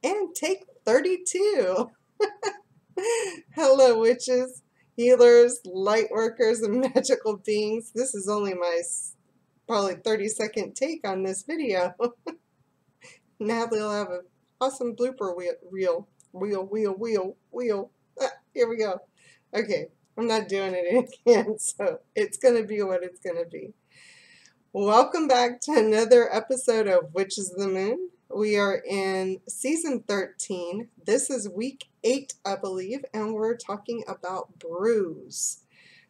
and take 32. Hello, witches, healers, light workers, and magical beings. This is only my probably 30-second take on this video. Natalie will have an awesome blooper wheel. Here we go. Okay, I'm not doing it again, so it's going to be what it's going to be. Welcome back to another episode of Witches of the Moon. We are in season 13. This is week 8, I believe, and we're talking about brews.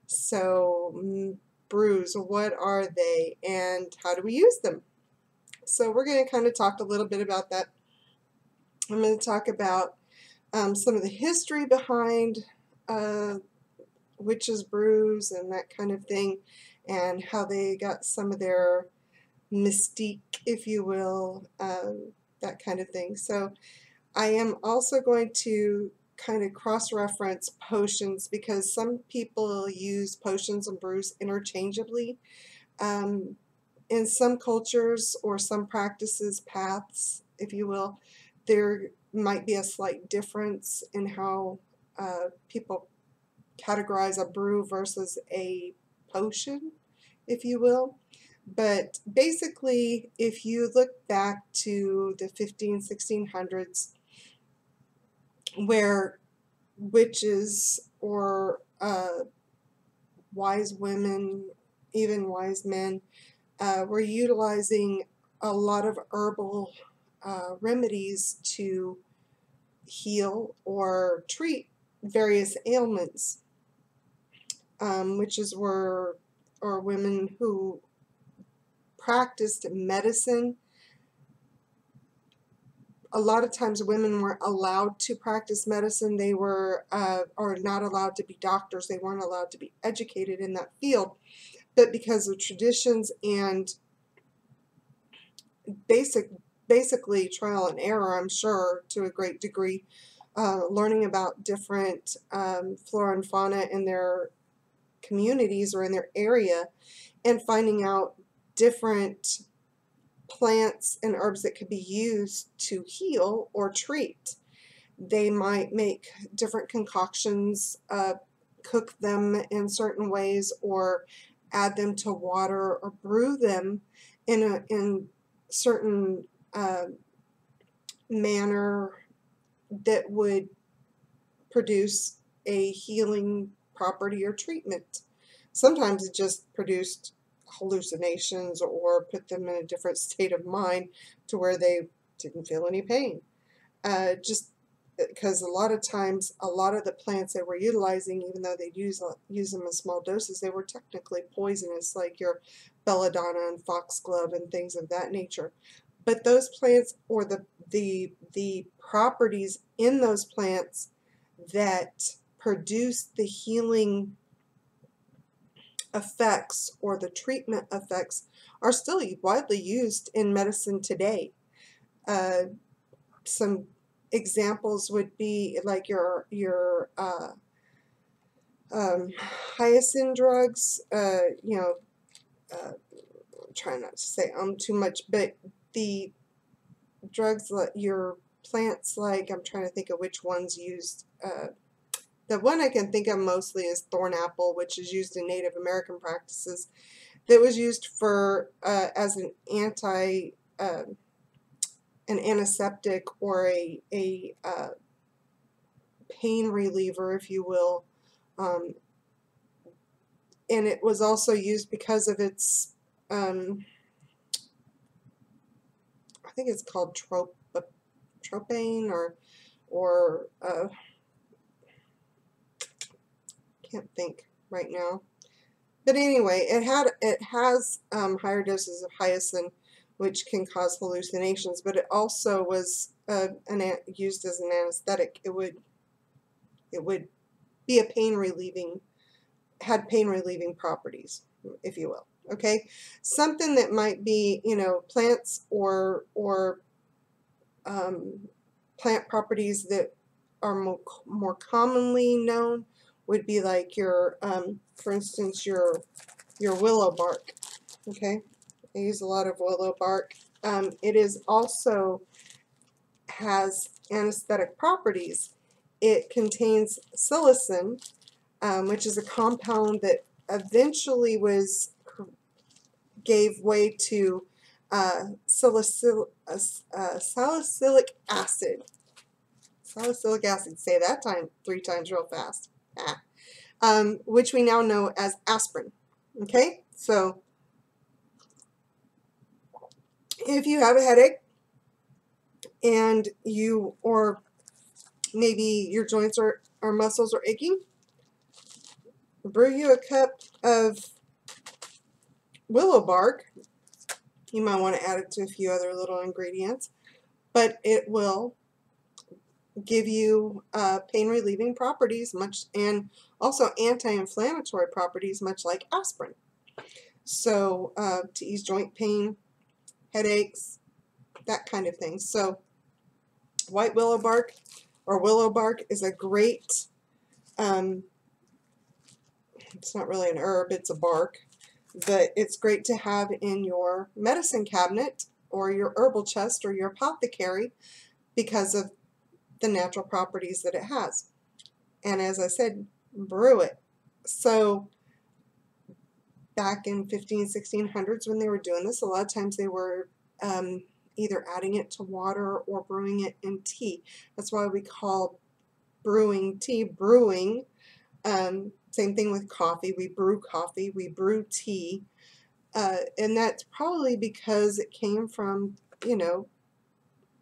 So, brews, what are they and how do we use them? So we're going to kind of talk a little bit about that. I'm going to talk about some of the history behind witches' brews and that kind of thing, and how they got some of their mystique, if you will, that kind of thing. So I am also going to kind of cross-reference potions, because some people use potions and brews interchangeably. In some cultures or some practices, paths, if you will, there might be a slight difference in how people categorize a brew versus a potion, if you will. But basically, if you look back to the 1600s, where witches or wise women, even wise men, were utilizing a lot of herbal remedies to heal or treat various ailments. Witches were, or women who practiced medicine. A lot of times women weren't allowed to practice medicine. They were, or not allowed to be doctors. They weren't allowed to be educated in that field. But because of traditions and basically trial and error, I'm sure, to a great degree, learning about different flora and fauna in their communities or in their area, and finding out different plants and herbs that could be used to heal or treat. They might make different concoctions, cook them in certain ways, or add them to water, or brew them in certain manner that would produce a healing property or treatment. Sometimes it just produced hallucinations or put them in a different state of mind to where they didn't feel any pain. Just because a lot of times, a lot of the plants they were utilizing, even though they'd use them in small doses, they were technically poisonous, like your belladonna and foxglove and things of that nature. But those plants, or the properties in those plants that produce the healing effects or the treatment effects, are still widely used in medicine today. Some examples would be like your hyacinth drugs. Try not to say too much, but the drugs that your plants, like, I'm trying to think of which ones used. The one I can think of mostly is thornapple, which is used in Native American practices. That was used for as an antiseptic, or a pain reliever, if you will. And it was also used because of its, I think it's called tropane, or can't think right now. But anyway, it has higher doses of hyacinth, which can cause hallucinations. But it also was used as an anesthetic. It would be a had pain relieving properties, if you will. Okay, something that might be, plants or plant properties that are more commonly known would be like your, for instance, your willow bark. Okay, I use a lot of willow bark. It is also has anesthetic properties. It contains psilocin, which is a compound that eventually gave way to salicylic acid. Salicylic acid. Say that 3 times real fast. Which we now know as aspirin. Okay, so if you have a headache and or maybe your joints or muscles are aching, brew you a cup of willow bark. You might want to add it to a few other little ingredients, but it will give you pain relieving properties, and also anti-inflammatory properties, much like aspirin. So to ease joint pain, headaches, that kind of thing. So white willow bark or willow bark is a great, it's not really an herb, it's a bark, but it's great to have in your medicine cabinet or your herbal chest or your apothecary because of the natural properties that it has. And as I said, brew it. So back in 1600s when they were doing this, a lot of times they were either adding it to water or brewing it in tea. That's why we call brewing tea brewing. Same thing with coffee. We brew tea. And that's probably because it came from,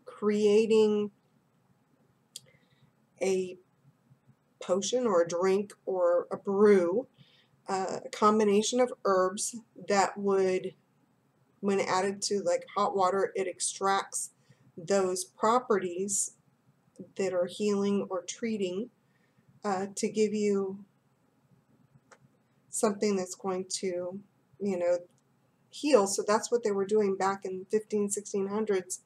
creating a potion or a drink or a brew, a combination of herbs that would, when added to like hot water, it extracts those properties that are healing or treating to give you something that's going to, heal. So that's what they were doing back in 1600s.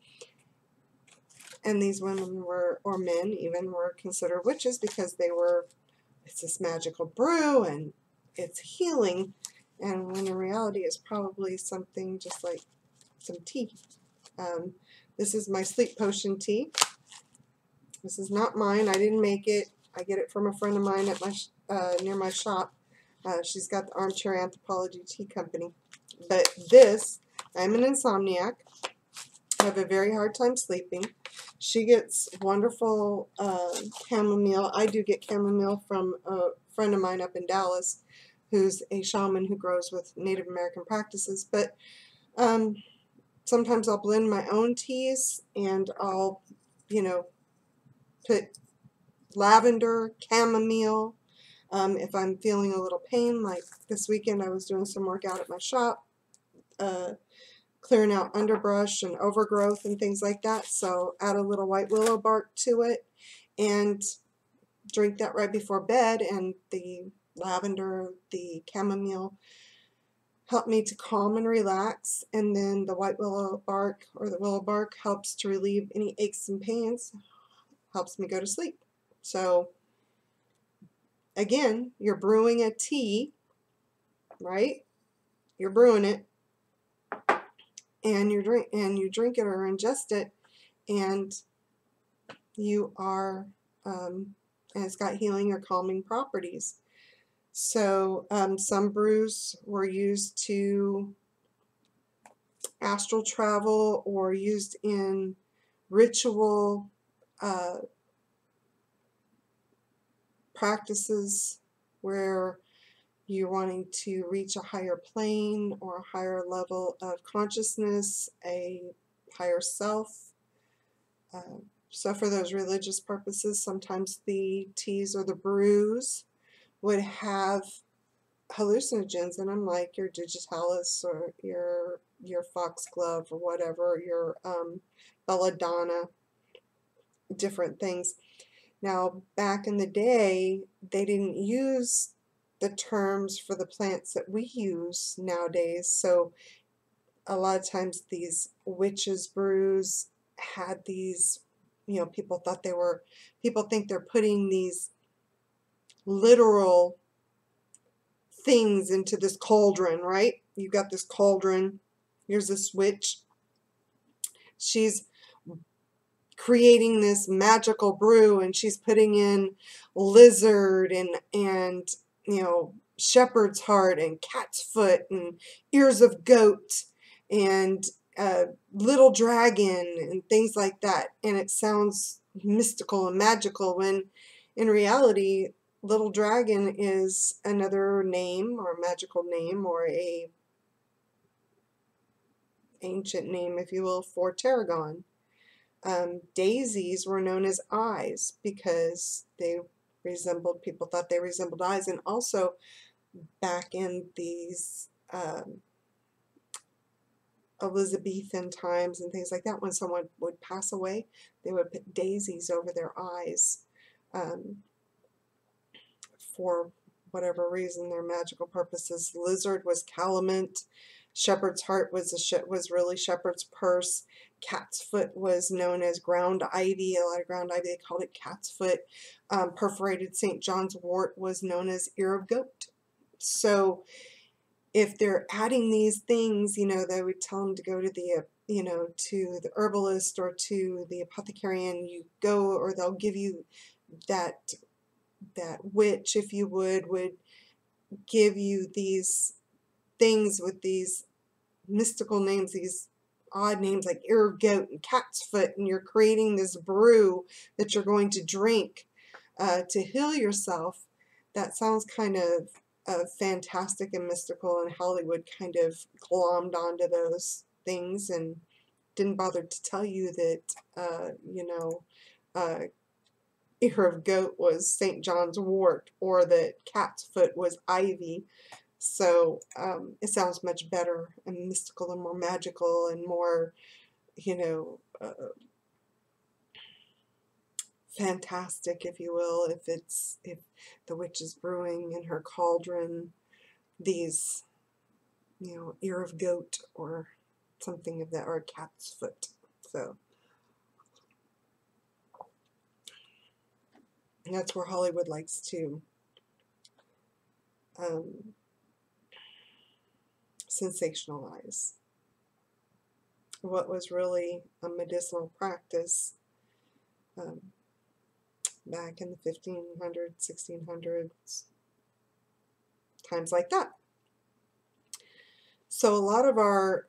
And these women were, or men even, were considered witches because it's this magical brew and it's healing. And when in reality it's probably something just like some tea. This is my sleep potion tea. This is not mine. I didn't make it. I get it from a friend of mine at near my shop. She's got the Armchair Anthropology Tea Company. But this, I'm an insomniac. I have a very hard time sleeping. She gets wonderful chamomile. I do get chamomile from a friend of mine up in Dallas who's a shaman who grows with Native American practices. But sometimes I'll blend my own teas and I'll, put lavender, chamomile. If I'm feeling a little pain, like this weekend I was doing some work out at my shop, clearing out underbrush and overgrowth and things like that. So add a little white willow bark to it and drink that right before bed, and the lavender, the chamomile help me to calm and relax, and then the white willow bark or the willow bark helps to relieve any aches and pains, helps me go to sleep. So again, you're brewing a tea, right? You're brewing it, and you drink it or ingest it, and you are, and it's got healing or calming properties. So some brews were used to astral travel or used in ritual practices where you're wanting to reach a higher plane or a higher level of consciousness, a higher self. So for those religious purposes, sometimes the teas or the brews would have hallucinogens in them, like your digitalis or your foxglove or whatever, your belladonna, different things. Now, back in the day, they didn't use the terms for the plants that we use nowadays, so a lot of times these witches' brews had these, people think they're putting these literal things into this cauldron, right? You've got this cauldron. Here's this witch. She's creating this magical brew, and she's putting in lizard and you know, shepherd's heart and cat's foot and ears of goat and little dragon and things like that, and it sounds mystical and magical when in reality little dragon is another name or magical name or a ancient name, if you will, for tarragon. Daisies were known as eyes because they resembled, people thought they resembled eyes, and also back in these Elizabethan times and things like that, when someone would pass away, they would put daisies over their eyes for whatever reason, their magical purposes. Lizard was calamint. Shepherd's heart was really shepherd's purse. Cat's foot was known as ground ivy. A lot of ground ivy, they called it cat's foot. Perforated St. John's wort was known as ear of goat. So if they're adding these things, you know, they would tell them to go to the, you know, to the herbalist or to the apothecarian. You go, or they'll give you that witch, if you would give you these things with these mystical names, these odd names like ear of goat and cat's foot, and you're creating this brew that you're going to drink to heal yourself. That sounds kind of fantastic and mystical, and Hollywood kind of glommed onto those things and didn't bother to tell you that, you know, ear of goat was St. John's wort, or that cat's foot was ivy. So it sounds much better and mystical and more magical and more, you know, fantastic, if you will, if the witch is brewing in her cauldron these, you know, ear of goat or something of that, or a cat's foot. So that's where Hollywood likes to sensationalize what was really a medicinal practice back in the 1500s, 1600s, times like that. So a lot of our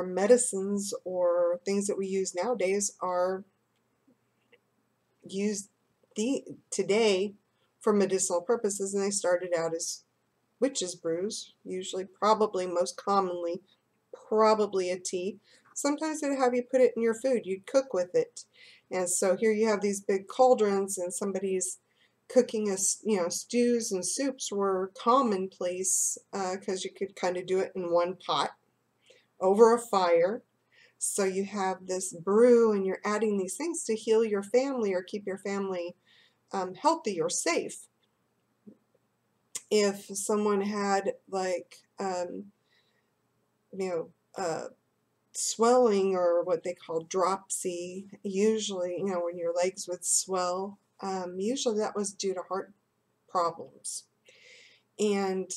medicines or things that we use nowadays are used today for medicinal purposes, and they started out as witches' brews, usually, probably, most commonly, probably a tea. Sometimes they'd have you put it in your food. You'd cook with it. And so here you have these big cauldrons, and somebody's cooking, you know, stews and soups were commonplace because you could kind of do it in one pot over a fire. So you have this brew, and you're adding these things to heal your family or keep your family healthy or safe. If someone had, like, you know, swelling, or what they call dropsy, usually, you know, when your legs would swell, usually that was due to heart problems. And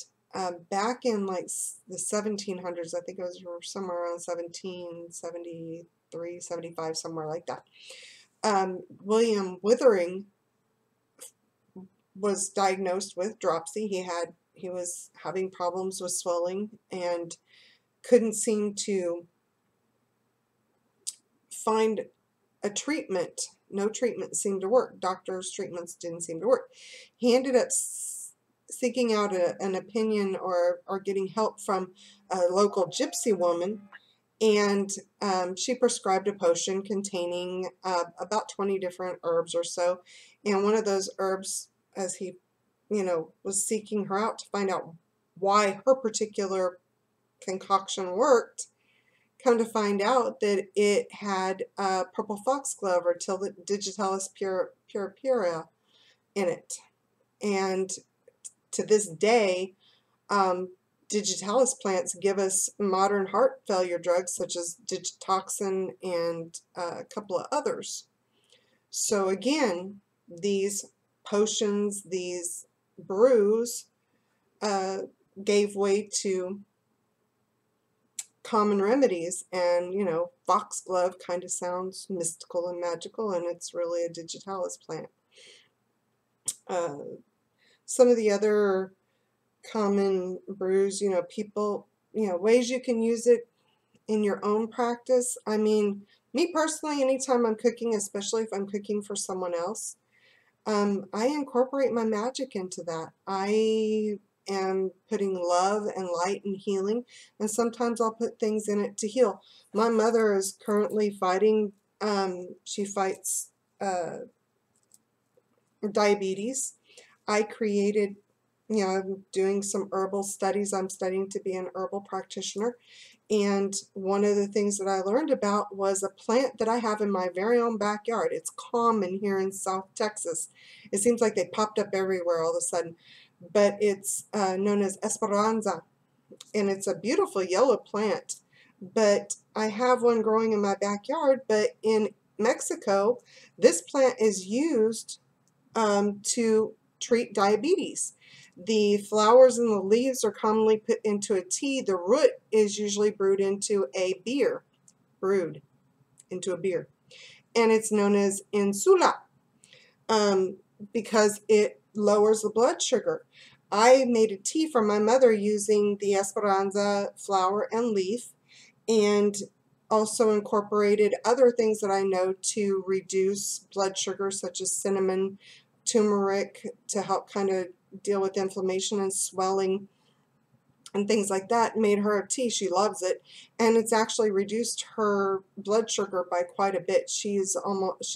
back in like the 1700s, I think it was somewhere around 1773, 75, somewhere like that, William Withering was diagnosed with dropsy. He was having problems with swelling and couldn't seem to find a treatment. No treatment seemed to work. Doctors' treatments didn't seem to work. He ended up seeking out an opinion or getting help from a local gypsy woman, and she prescribed a potion containing about 20 different herbs or so. And one of those herbs, as he, you know, was seeking her out to find out why her particular concoction worked, come to find out that it had purple foxglove, or Digitalis purpurea, in it. And to this day, Digitalis plants give us modern heart failure drugs such as digitoxin and a couple of others. So again, these potions, these brews, gave way to common remedies, and you know, foxglove kind of sounds mystical and magical, and it's really a digitalis plant. Some of the other common brews, you know, people, you know, ways you can use it in your own practice. I mean, me personally, anytime I'm cooking, especially if I'm cooking for someone else, I incorporate my magic into that. I am putting love and light and healing, and sometimes I'll put things in it to heal. My mother is currently fighting, she fights diabetes. I created, you know, I'm doing some herbal studies. I'm studying to be an herbal practitioner. And one of the things that I learned about was a plant that I have in my very own backyard. It's common here in South Texas. It seems like they popped up everywhere all of a sudden. But it's known as Esperanza. And it's a beautiful yellow plant. But I have one growing in my backyard. But in Mexico, this plant is used to treat diabetes. The flowers and the leaves are commonly put into a tea. The root is usually brewed into a beer. And it's known as insula because it lowers the blood sugar. I made a tea for my mother using the Esperanza flower and leaf, and also incorporated other things that I know to reduce blood sugar, such as cinnamon, turmeric, to help kind of deal with inflammation and swelling and things like that. Made her a tea. She loves it, and it's actually reduced her blood sugar by quite a bit. She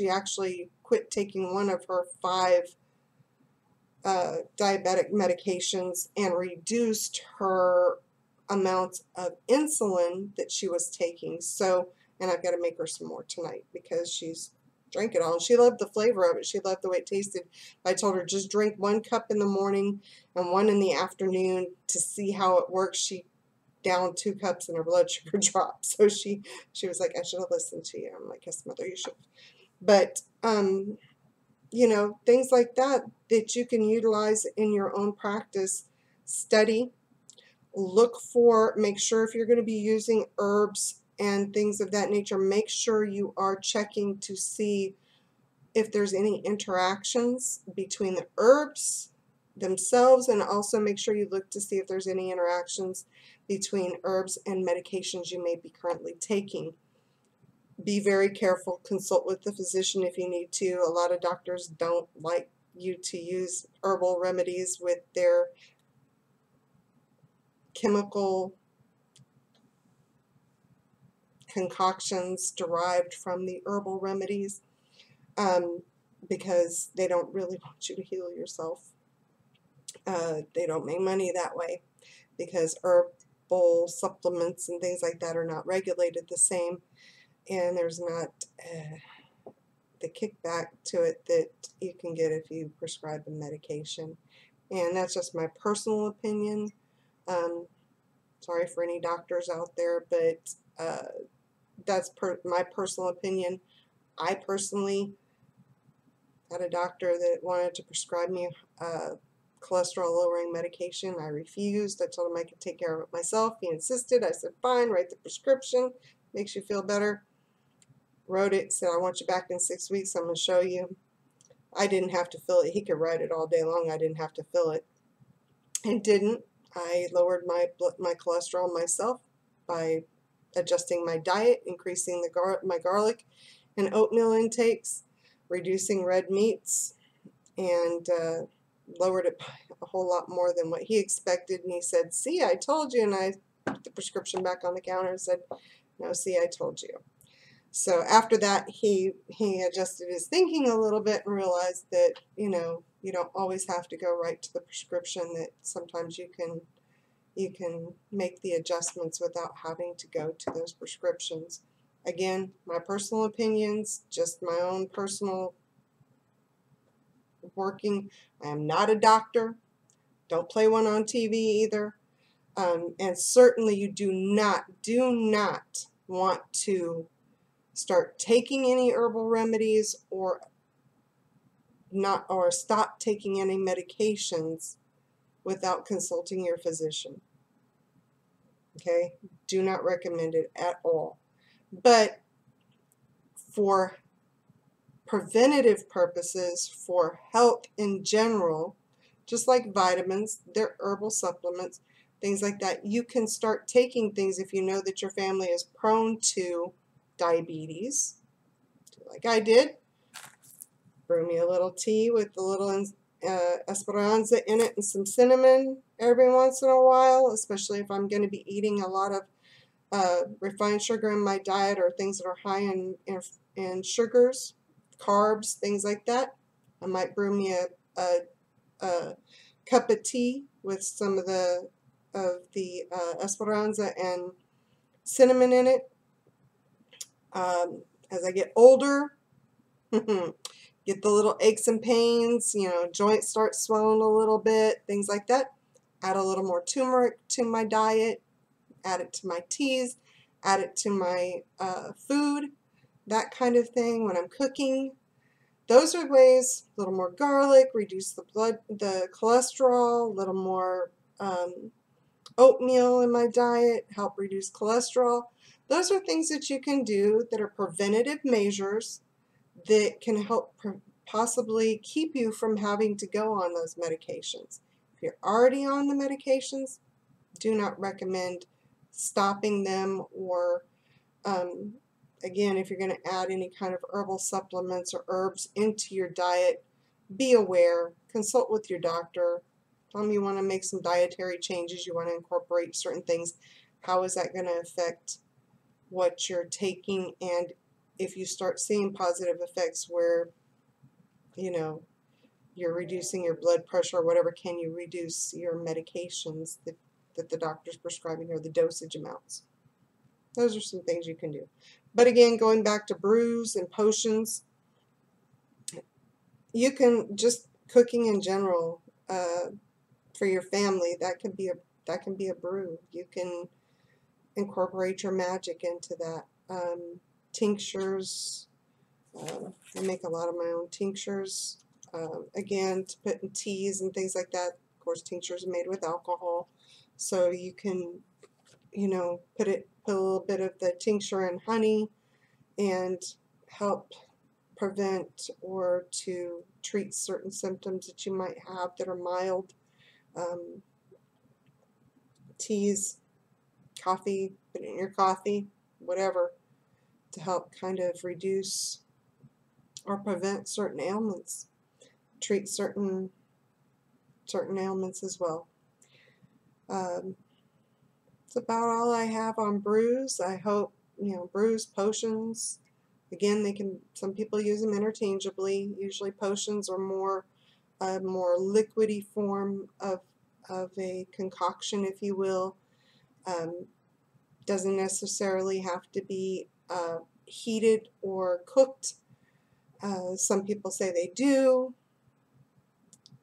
actually quit taking one of her 5 diabetic medications and reduced her amount of insulin that she was taking. So, and I've got to make her some more tonight because she's drank it all. And she loved the flavor of it. She loved the way it tasted. I told her just drink 1 cup in the morning and 1 in the afternoon to see how it works. She downed 2 cups and her blood sugar dropped. So she was like, I should have listened to you. I'm like, yes, mother, you should. But you know, things like that you can utilize in your own practice. Study, make sure if you're going to be using herbs and things of that nature, make sure you are checking to see if there's any interactions between the herbs themselves, and also make sure you look to see if there's any interactions between herbs and medications you may be currently taking. Be very careful. Consult with the physician if you need to. A lot of doctors don't like you to use herbal remedies with their chemical concoctions derived from the herbal remedies, because they don't really want you to heal yourself. They don't make money that way because herbal supplements and things like that are not regulated the same, and there's not the kickback to it that you can get if you prescribe a medication. And that's just my personal opinion. Sorry for any doctors out there, but that's my personal opinion. I personally had a doctor that wanted to prescribe me cholesterol lowering medication. I refused. I told him I could take care of it myself. He insisted. I said, fine, write the prescription. Makes you feel better. Wrote it, said, I want you back in 6 weeks. I'm going to show you. I didn't have to fill it. He could write it all day long. I didn't have to fill it. And didn't. I lowered my cholesterol myself by adjusting my diet, increasing my garlic and oatmeal intakes, reducing red meats, and lowered it by a whole lot more than what he expected. And he said, see, I told you. And I put the prescription back on the counter and said, no, see, I told you. So after that, he adjusted his thinking a little bit and realized that, you know, you don't always have to go right to the prescription, that sometimes you can make the adjustments without having to go to those prescriptions. Again, my personal opinions, just my own personal working. I am not a doctor. Don't play one on TV either. And certainly you do not want to start taking any herbal remedies or stop taking any medications without consulting your physician. Okay? Do not recommend it at all. But for preventative purposes, for health in general, just like vitamins, they're herbal supplements, things like that, you can start taking things if you know that your family is prone to diabetes, like I did. Brew me a little tea with a little Esperanza in it and some cinnamon every once in a while, especially if I'm going to be eating a lot of refined sugar in my diet, or things that are high in sugars, carbs, things like that. I might brew me a cup of tea with some of the Esperanza and cinnamon in it. As I get older, get the little aches and pains, joints start swelling a little bit, things like that. Add a little more turmeric to my diet, add it to my teas, add it to my food, that kind of thing when I'm cooking. Those are ways. A little more garlic, reduce the cholesterol, a little more oatmeal in my diet, help reduce cholesterol. Those are things that you can do that are preventative measures that can help possibly keep you from having to go on those medications. If you're already on the medications, do not recommend stopping them, or again, if you're going to add any kind of herbal supplements or herbs into your diet, be aware, consult with your doctor. Tell them you want to make some dietary changes, you want to incorporate certain things. How is that going to affect what you're taking? And if you start seeing positive effects where, you're reducing your blood pressure or whatever, can you reduce your medications that the doctor's prescribing, or the dosage amounts? Those are some things you can do. But again, going back to brews and potions, you can just cooking in general for your family. That can be a brew. You can incorporate your magic into that. Tinctures. I make a lot of my own tinctures. Again, to put in teas and things like that. Of course, tinctures are made with alcohol, so you can, put a little bit of the tincture in honey and help prevent or to treat certain symptoms that you might have that are mild. Teas, coffee, put it in your coffee, whatever, to help kind of reduce or prevent certain ailments, treat certain ailments as well. That's about all I have on brews. I hope, brews, potions, again, some people use them interchangeably. Usually potions are more liquidy form of a concoction, if you will. Doesn't necessarily have to be heated or cooked. Some people say they do.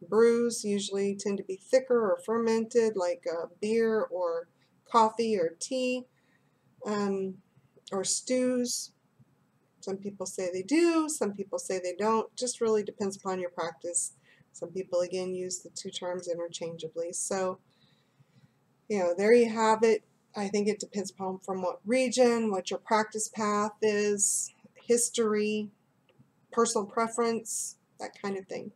Brews usually tend to be thicker or fermented, like beer or coffee or tea, or stews. Some people say they do, some people say they don't. Just really depends upon your practice. Some people, again, use the two terms interchangeably. So, there you have it. I think it depends upon from what region, what your practice path is, history, personal preference, that kind of thing.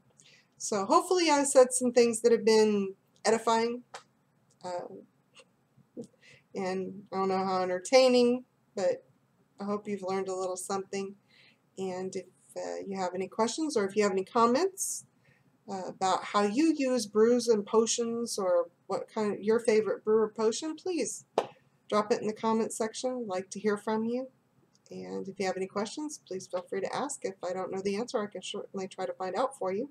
So hopefully I said some things that have been edifying, and I don't know how entertaining, but I hope you've learned a little something. And if you have any questions, or if you have any comments about how you use brews and potions, or what kind of your favorite brew or potion, please drop it in the comments section. I'd like to hear from you. And if you have any questions, please feel free to ask. If I don't know the answer, I can certainly try to find out for you.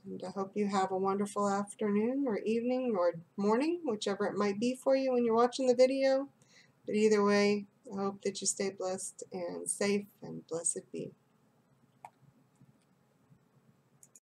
And I hope you have a wonderful afternoon or evening or morning, whichever it might be for you when you're watching the video. But either way, I hope that you stay blessed and safe, and blessed be.